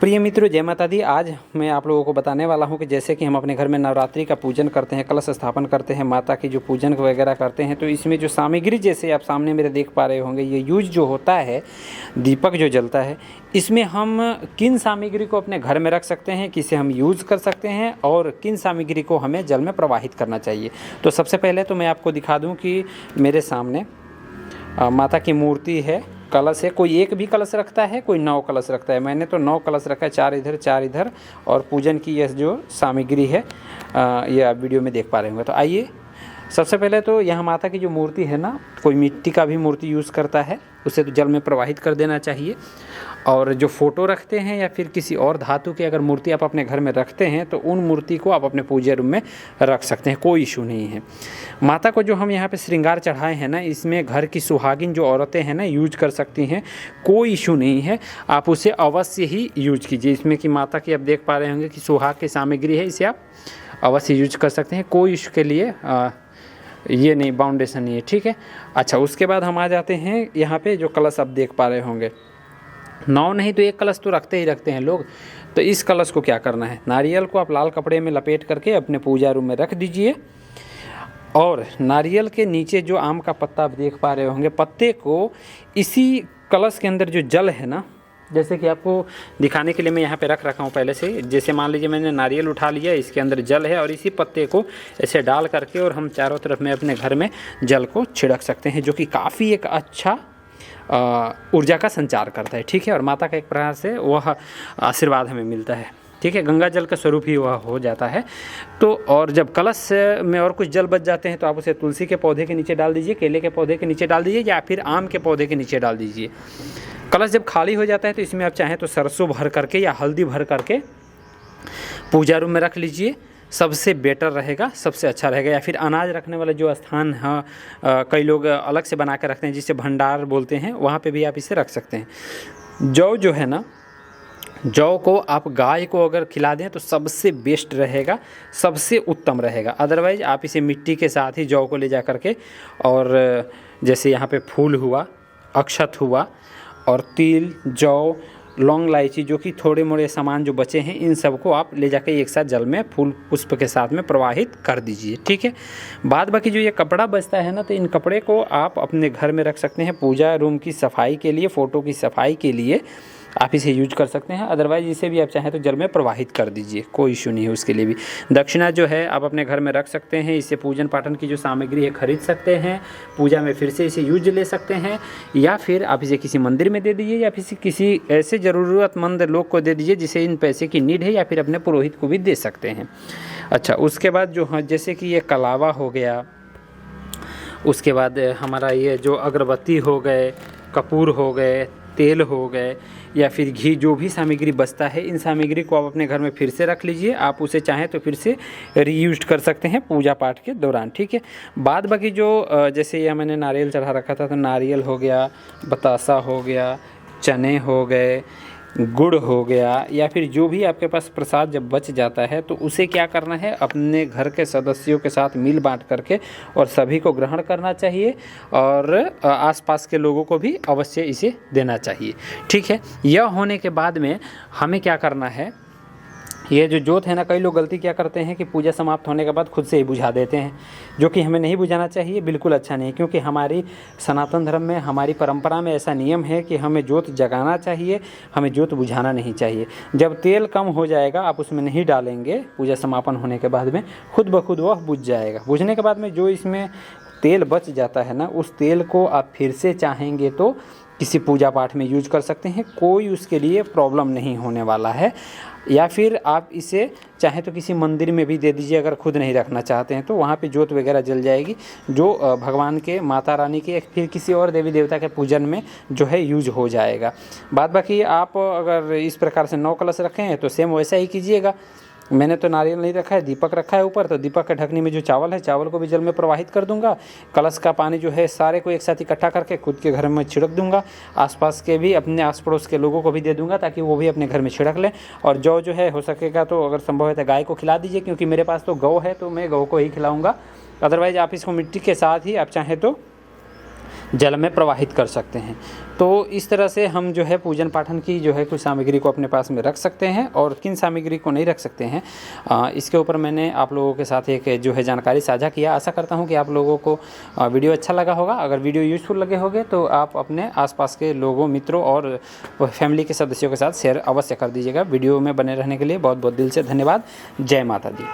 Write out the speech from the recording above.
प्रिय मित्रों, जय माता दी। आज मैं आप लोगों को बताने वाला हूं कि जैसे कि हम अपने घर में नवरात्रि का पूजन करते हैं, कलश स्थापन करते हैं, माता की जो पूजन वगैरह करते हैं, तो इसमें जो सामग्री जैसे आप सामने मेरे देख पा रहे होंगे, ये यूज जो होता है, दीपक जो जलता है, इसमें हम किन सामग्री को अपने घर में रख सकते हैं, किसे हम यूज़ कर सकते हैं और किन सामग्री को हमें जल में प्रवाहित करना चाहिए। तो सबसे पहले तो मैं आपको दिखा दूँ कि मेरे सामने माता की मूर्ति है, कलश है। कोई एक भी कलश रखता है, कोई 9 कलश रखता है। मैंने तो 9 कलश रखा है, 4 इधर 4 इधर, और पूजन की यह जो सामग्री है ये आप वीडियो में देख पा रहे होंगे। तो आइए, सबसे पहले तो यहाँ माता की जो मूर्ति है ना, कोई मिट्टी का भी मूर्ति यूज़ करता है, उसे तो जल में प्रवाहित कर देना चाहिए। और जो फ़ोटो रखते हैं या फिर किसी और धातु की अगर मूर्ति आप अपने घर में रखते हैं तो उन मूर्ति को आप अपने पूजा रूम में रख सकते हैं, कोई इशू नहीं है। माता को जो हम यहाँ पे श्रृंगार चढ़ाए हैं ना, इसमें घर की सुहागिन जो औरतें हैं ना यूज कर सकती हैं, कोई इशू नहीं है। आप उसे अवश्य ही यूज कीजिए। इसमें कि माता की आप देख पा रहे होंगे कि सुहाग की सामग्री है, इसे आप अवश्य यूज कर सकते हैं, कोई इशू के लिए ये नहीं, बाउंडेशन नहीं है, ठीक है। अच्छा, उसके बाद हम आ जाते हैं यहाँ पे जो कलश आप देख पा रहे होंगे, 9 नहीं तो 1 कलश तो रखते ही रखते हैं लोग। तो इस कलश को क्या करना है, नारियल को आप लाल कपड़े में लपेट करके अपने पूजा रूम में रख दीजिए। और नारियल के नीचे जो आम का पत्ता आप देख पा रहे होंगे, पत्ते को इसी कलश के अंदर जो जल है ना, जैसे कि आपको दिखाने के लिए मैं यहाँ पे रख रखा हूँ पहले से। जैसे मान लीजिए मैंने नारियल उठा लिया, इसके अंदर जल है, और इसी पत्ते को ऐसे डाल करके और हम चारों तरफ में अपने घर में जल को छिड़क सकते हैं, जो कि काफ़ी एक अच्छा ऊर्जा का संचार करता है, ठीक है। और माता का एक प्रकार से वह आशीर्वाद हमें मिलता है, ठीक है। गंगा जल का स्वरूप ही वह हो जाता है। तो और जब कलश में और कुछ जल बच जाते हैं तो आप उसे तुलसी के पौधे के नीचे डाल दीजिए, केले के पौधे के नीचे डाल दीजिए, या फिर आम के पौधे के नीचे डाल दीजिए। कलश जब खाली हो जाता है तो इसमें आप चाहें तो सरसों भर करके या हल्दी भर करके पूजा रूम में रख लीजिए, सबसे बेटर रहेगा, सबसे अच्छा रहेगा। या फिर अनाज रखने वाला जो स्थान है, कई लोग अलग से बना कर रखते हैं जिसे भंडार बोलते हैं, वहाँ पे भी आप इसे रख सकते हैं। जौ जो है ना, जौ को आप गाय को अगर खिला दें तो सबसे बेस्ट रहेगा, सबसे उत्तम रहेगा। अदरवाइज़ आप इसे मिट्टी के साथ ही जौ को ले जा करके, और जैसे यहाँ पे फूल हुआ, अक्षत हुआ, और तिल, जौ, लौंग, इलायची, जो कि थोड़े मोड़े सामान जो बचे हैं, इन सब को आप ले जाकर एक साथ जल में फूल पुष्प के साथ में प्रवाहित कर दीजिए, ठीक है। बाद बाकी जो ये कपड़ा बचता है ना, तो इन कपड़े को आप अपने घर में रख सकते हैं पूजा रूम की सफाई के लिए, फ़ोटो की सफाई के लिए आप इसे यूज कर सकते हैं। अदरवाइज इसे भी आप चाहें तो जल में प्रवाहित कर दीजिए, कोई इशू नहीं है उसके लिए भी। दक्षिणा जो है आप अपने घर में रख सकते हैं, इससे पूजन पाठन की जो सामग्री है खरीद सकते हैं, पूजा में फिर से इसे यूज ले सकते हैं, या फिर आप इसे किसी मंदिर में दे दीजिए, या फिर किसी ऐसे ज़रूरतमंद लोग को दे दीजिए जिसे इन पैसे की नीड है, या फिर अपने पुरोहित को भी दे सकते हैं। अच्छा, उसके बाद जो है, जैसे कि ये कलावा हो गया, उसके बाद हमारा ये जो अगरबत्ती हो गए, कपूर हो गए, तेल हो गए, या फिर घी, जो भी सामग्री बचता है, इन सामग्री को आप अपने घर में फिर से रख लीजिए। आप उसे चाहें तो फिर से रीयूज कर सकते हैं पूजा पाठ के दौरान, ठीक है। बाद बाकी जो जैसे ये मैंने नारियल चढ़ा रखा था, तो नारियल हो गया, बतासा हो गया, चने हो गए, गुड़ हो गया, या फिर जो भी आपके पास प्रसाद जब बच जाता है तो उसे क्या करना है, अपने घर के सदस्यों के साथ मिल बांट करके और सभी को ग्रहण करना चाहिए, और आसपास के लोगों को भी अवश्य इसे देना चाहिए, ठीक है। यह होने के बाद में हमें क्या करना है, ये जो जोत है ना, कई लोग गलती क्या करते हैं कि पूजा समाप्त होने के बाद खुद से ही बुझा देते हैं, जो कि हमें नहीं बुझाना चाहिए, बिल्कुल अच्छा नहीं। क्योंकि हमारी सनातन धर्म में, हमारी परंपरा में ऐसा नियम है कि हमें जोत जगाना चाहिए, हमें जोत बुझाना नहीं चाहिए। जब तेल कम हो जाएगा, आप उसमें नहीं डालेंगे, पूजा समापन होने के बाद में खुद ब खुद वह बुझ जाएगा। बुझने के बाद में जो इसमें तेल बच जाता है ना, उस तेल को आप फिर से चाहेंगे तो किसी पूजा पाठ में यूज कर सकते हैं, कोई उसके लिए प्रॉब्लम नहीं होने वाला है। या फिर आप इसे चाहें तो किसी मंदिर में भी दे दीजिए, अगर खुद नहीं रखना चाहते हैं तो वहाँ पे जोत वगैरह जल जाएगी, जो भगवान के, माता रानी के, फिर किसी और देवी देवता के पूजन में जो है यूज हो जाएगा। बाद बाकी आप अगर इस प्रकार से 9 कलश रखें हैं तो सेम वैसा ही कीजिएगा। मैंने तो नारियल नहीं रखा है, दीपक रखा है ऊपर, तो दीपक के ढकनी में जो चावल है, चावल को भी जल में प्रवाहित कर दूंगा। कलश का पानी जो है सारे को एक साथ इकट्ठा करके खुद के घर में छिड़क दूंगा, आसपास के भी, अपने आस पड़ोस के लोगों को भी दे दूंगा ताकि वो भी अपने घर में छिड़क लें। और जौ जो है हो सकेगा तो अगर संभव है तो गाय को खिला दीजिए, क्योंकि मेरे पास तो गौ है तो मैं गौ को ही खिलाऊँगा। अदरवाइज़ आप इसको मिट्टी के साथ ही आप चाहें तो जल में प्रवाहित कर सकते हैं। तो इस तरह से हम जो है पूजन पाठन की जो है कुछ सामग्री को अपने पास में रख सकते हैं और किन सामग्री को नहीं रख सकते हैं, इसके ऊपर मैंने आप लोगों के साथ एक जो है जानकारी साझा किया। आशा करता हूं कि आप लोगों को वीडियो अच्छा लगा होगा। अगर वीडियो यूज़फुल लगे होंगे तो आप अपने आसपास के लोगों, मित्रों और फैमिली के सदस्यों के साथ शेयर अवश्य कर दीजिएगा। वीडियो में बने रहने के लिए बहुत बहुत दिल से धन्यवाद। जय माता दी।